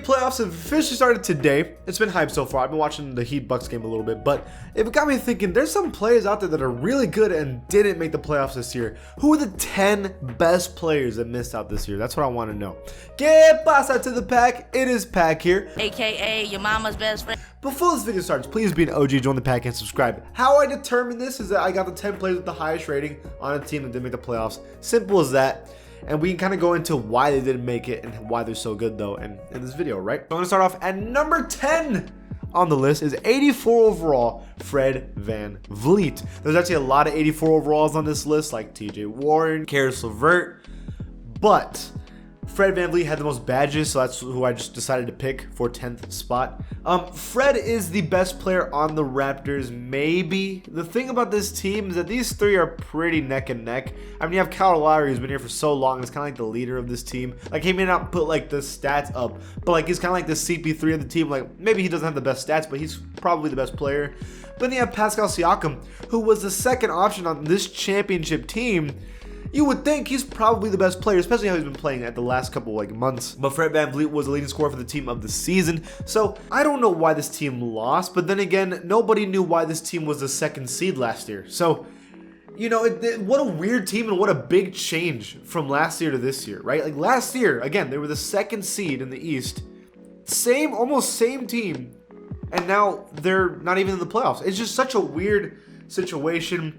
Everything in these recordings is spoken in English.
playoffs have officially started today. It's been hyped so far. I've been watching the Heat Bucks game a little bit, but it got me thinking there's some players out there that are really good and didn't make the playoffs this year. Who are the 10 best players that missed out this year? That's what I want to know. Que pasa to the pack? It is Pack here, aka your mama's best friend. Before this video starts, please be an OG, join the pack, and subscribe. How I determine this is that I got the 10 players with the highest rating on a team that didn't make the playoffs. Simple as that. And we can kind of go into why they didn't make it and why they're so good though in this video, right? So I'm gonna start off at number 10 on the list is 84 overall, Fred VanVleet. There's actually a lot of 84 overalls on this list, like TJ Warren, Karis LeVert, but Fred VanVleet had the most badges, so that's who I just decided to pick for 10th spot. Fred is the best player on the Raptors, maybe. The thing about this team is that these three are pretty neck and neck. I mean, you have Kyle Lowry, who's been here for so long. He's kind of like the leader of this team. Like, he may not put, like, the stats up, but, like, he's kind of like the CP3 of the team. Like, maybe he doesn't have the best stats, but he's probably the best player. But then you have Pascal Siakam, who was the second option on this championship team. You would think he's probably the best player, especially how he's been playing at the last couple months. But Fred VanVleet was the leading scorer for the team of the season. So I don't know why this team lost, but then again, nobody knew why this team was the second seed last year. So, you know, what a weird team and what a big change from last year to this year, right? Like last year, again, they were the second seed in the East. Almost same team. And now they're not even in the playoffs. It's just such a weird situation.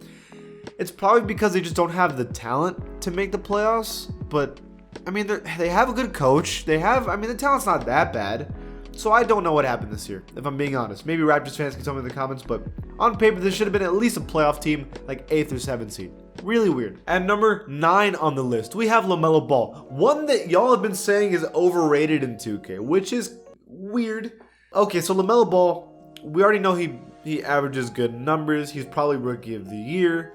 It's probably because they just don't have the talent to make the playoffs, but I mean, they have a good coach. The talent's not that bad. So I don't know what happened this year, if I'm being honest. Maybe Raptors fans can tell me in the comments, but on paper, this should have been at least a playoff team, like 8th or 7th seed. Really weird. At number 9 on the list, we have LaMelo Ball. One that y'all have been saying is overrated in 2K, which is weird. Okay, so LaMelo Ball, we already know he averages good numbers. He's probably rookie of the year.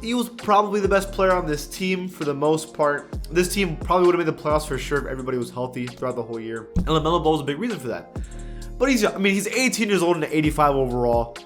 He was probably the best player on this team for the most part. This team probably would have made the playoffs for sure if everybody was healthy throughout the whole year. And LaMelo Ball was a big reason for that. But he's 18 years old and an 85 overall.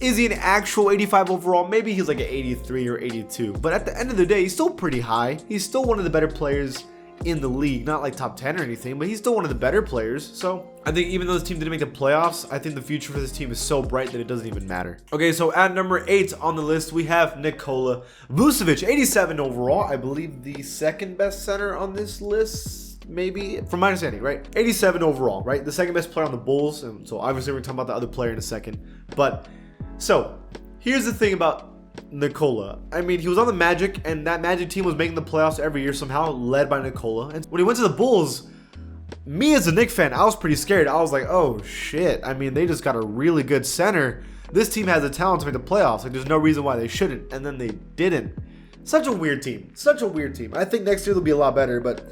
Is he an actual 85 overall? Maybe he's like an 83 or 82. But at the end of the day, he's still pretty high. He's still one of the better players in the league. Not like top 10 or anything, but he's still one of the better players. So I think even though this team didn't make the playoffs, I think the future for this team is so bright that it doesn't even matter. Okay, so at number 8 on the list, we have Nikola Vucevic, 87 overall. I believe the second best center on this list, maybe, from my understanding, right? 87 overall, right? The second best player on the Bulls. And so obviously we're going to talk about the other player in a second. But so here's the thing about Nikola. I mean, he was on the Magic, and that Magic team was making the playoffs every year somehow, led by Nikola. And when he went to the Bulls, me as a Knicks fan, I was pretty scared. I was like, oh shit. I mean, they just got a really good center. This team has the talent to make the playoffs. Like, there's no reason why they shouldn't. And then they didn't. Such a weird team. Such a weird team. I think next year they'll be a lot better, but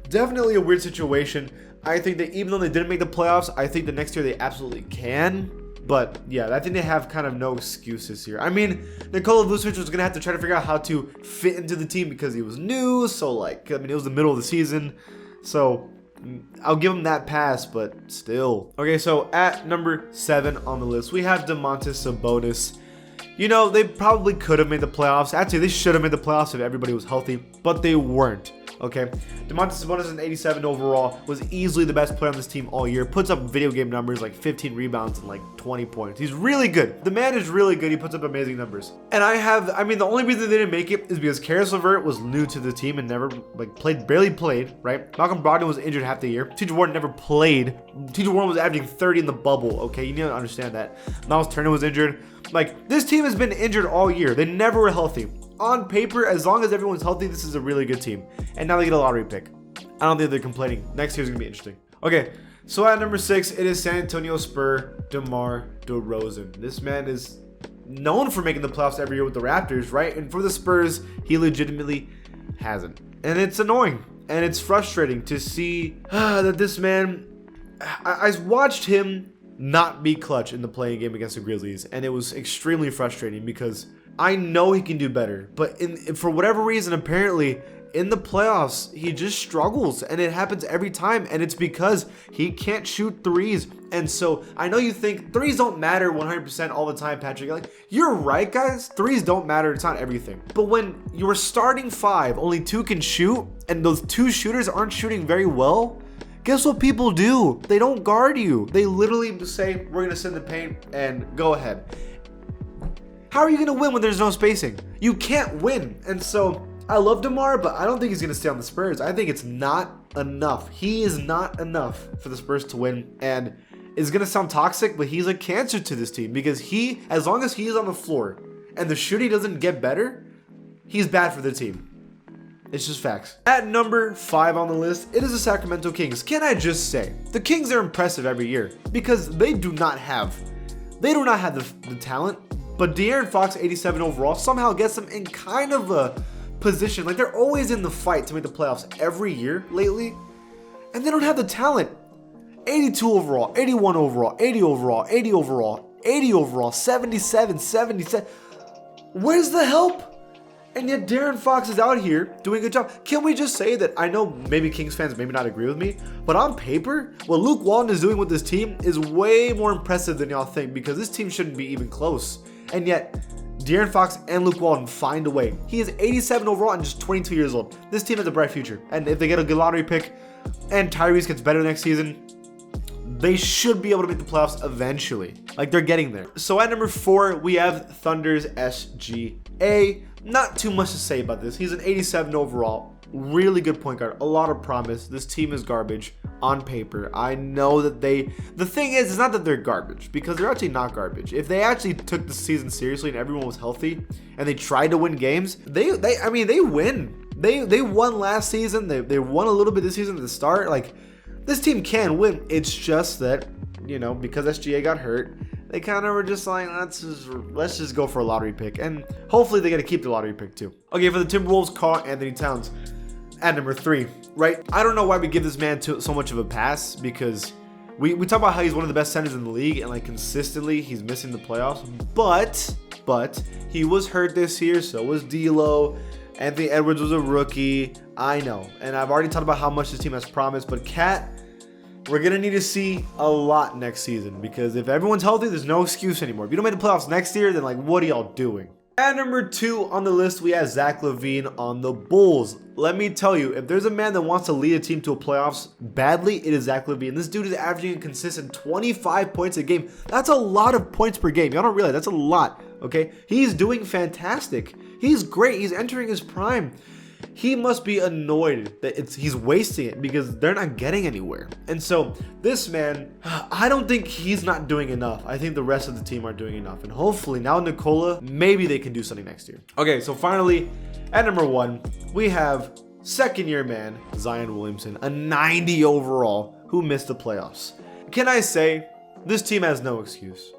definitely a weird situation. I think that even though they didn't make the playoffs, I think the next year they absolutely can. But yeah, I think they have kind of no excuses here. I mean, Nikola Vucevic was going to have to try to figure out how to fit into the team because he was new. So it was the middle of the season. So I'll give him that pass, but still. Okay, so at number 7 on the list, we have Domantas Sabonis. You know, they probably could have made the playoffs. Actually, they should have made the playoffs if everybody was healthy, but they weren't. Okay, Domantas Sabonis, an 87 overall, was easily the best player on this team all year. Puts up video game numbers like 15 rebounds and like 20 points. He's really good. The man is really good. He puts up amazing numbers. And the only reason they didn't make it is because Karis LeVert was new to the team and never barely played, right? Malcolm Brogdon was injured half the year. TJ Warren never played. TJ Warren was averaging 30 in the bubble. Okay, you need to understand that. Miles Turner was injured. Like, this team has been injured all year. They never were healthy. On paper, as long as everyone's healthy, this is a really good team. And now they get a lottery pick. I don't think they're complaining. Next year's going to be interesting. Okay, so at number 6, it is San Antonio Spur DeMar DeRozan. This man is known for making the playoffs every year with the Raptors, right? And for the Spurs, he legitimately hasn't. And it's annoying. And it's frustrating to see that this man... I watched him not be clutch in the playing game against the Grizzlies. And it was extremely frustrating because I know he can do better, but for whatever reason, apparently in the playoffs, he just struggles, and it happens every time, and it's because he can't shoot threes. And so I know you think threes don't matter 100% all the time, Patrick. Like, you're right, guys. Threes don't matter. It's not everything. But when you're starting 5, only 2 can shoot, and those 2 shooters aren't shooting very well, Guess what people do? They don't guard you. They literally just say, we're going to sit in the paint and go ahead. How are you going to win when there's no spacing? You can't win. And so I love DeMar, but I don't think he's going to stay on the Spurs. I think it's not enough. He is not enough for the Spurs to win. And it's going to sound toxic, but he's a cancer to this team because as long as he's on the floor and the shooting doesn't get better, he's bad for the team. It's just facts. At number 5 on the list, it is the Sacramento Kings. Can I just say, the Kings are impressive every year because they do not have the talent, but De'Aaron Fox, 87 overall, somehow gets them in kind of a position. Like, they're always in the fight to make the playoffs every year lately, and they don't have the talent. 82 overall, 81 overall, 80 overall, 80 overall, 80 overall, 77, 77. Where's the help? And yet De'Aaron Fox is out here doing a good job. Can we just say that I know maybe Kings fans maybe not agree with me, but on paper, what Luke Walton is doing with this team is way more impressive than y'all think because this team shouldn't be even close. And yet, De'Aaron Fox and Luke Walton find a way. He is 87 overall and just 22 years old. This team has a bright future. And if they get a good lottery pick and Tyrese gets better next season, they should be able to make the playoffs eventually. Like, they're getting there. So at number 4, we have Thunder's SGA. Not too much to say about this. He's an 87 overall. Really good point guard. A lot of promise. This team is garbage on paper. I know that the thing is, it's not that they're garbage because they're actually not garbage. If they actually took the season seriously and everyone was healthy and they tried to win games, they win. They won last season. They won a little bit this season at the start. Like, this team can win. It's just that, because SGA got hurt, they kind of were just like, let's just go for a lottery pick. And hopefully they get to keep the lottery pick too. Okay, for the Timberwolves, Karl Anthony Towns at number 3, right? I don't know why we give this man so much of a pass because we talk about how he's one of the best centers in the league and like consistently he's missing the playoffs. But he was hurt this year, so was D'Lo. Anthony Edwards was a rookie. I know. And I've already talked about how much this team has promised, but Cat, we're going to need to see a lot next season because if everyone's healthy, there's no excuse anymore. If you don't make the playoffs next year, then like, what are y'all doing? At number 2 on the list, we have Zach LaVine on the Bulls. Let me tell you, if there's a man that wants to lead a team to a playoffs badly, it is Zach LaVine. This dude is averaging a consistent 25 points a game. That's a lot of points per game. Y'all don't realize that's a lot, okay? He's doing fantastic. He's great. He's entering his prime. He must be annoyed that he's wasting it because they're not getting anywhere. And so this man, I don't think he's not doing enough. I think the rest of the team are doing enough. And hopefully now Nikola, maybe they can do something next year. Okay, so finally at number 1, we have second year man, Zion Williamson, a 90 overall who missed the playoffs. Can I say this team has no excuse?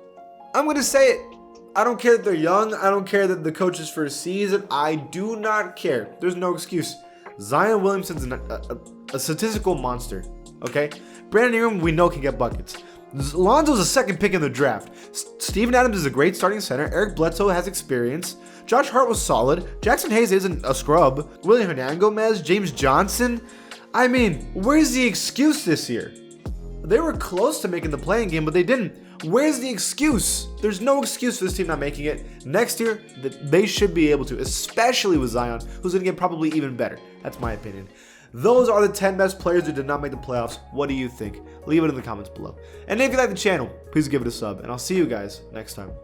I'm going to say it. I don't care that they're young. I don't care that the coach is for a season. I do not care. There's no excuse. Zion Williamson's a statistical monster, okay? Brandon Ingram, we know, can get buckets. Lonzo's a second pick in the draft. Steven Adams is a great starting center. Eric Bledsoe has experience. Josh Hart was solid. Jackson Hayes isn't a scrub. William Hernangomez, James Johnson. I mean, where's the excuse this year? They were close to making the playing game, but they didn't. Where's the excuse? There's no excuse for this team not making it. Next year, they should be able to, especially with Zion, who's going to get probably even better. That's my opinion. Those are the 10 best players who did not make the playoffs. What do you think? Leave it in the comments below. And if you like the channel, please give it a sub, and I'll see you guys next time.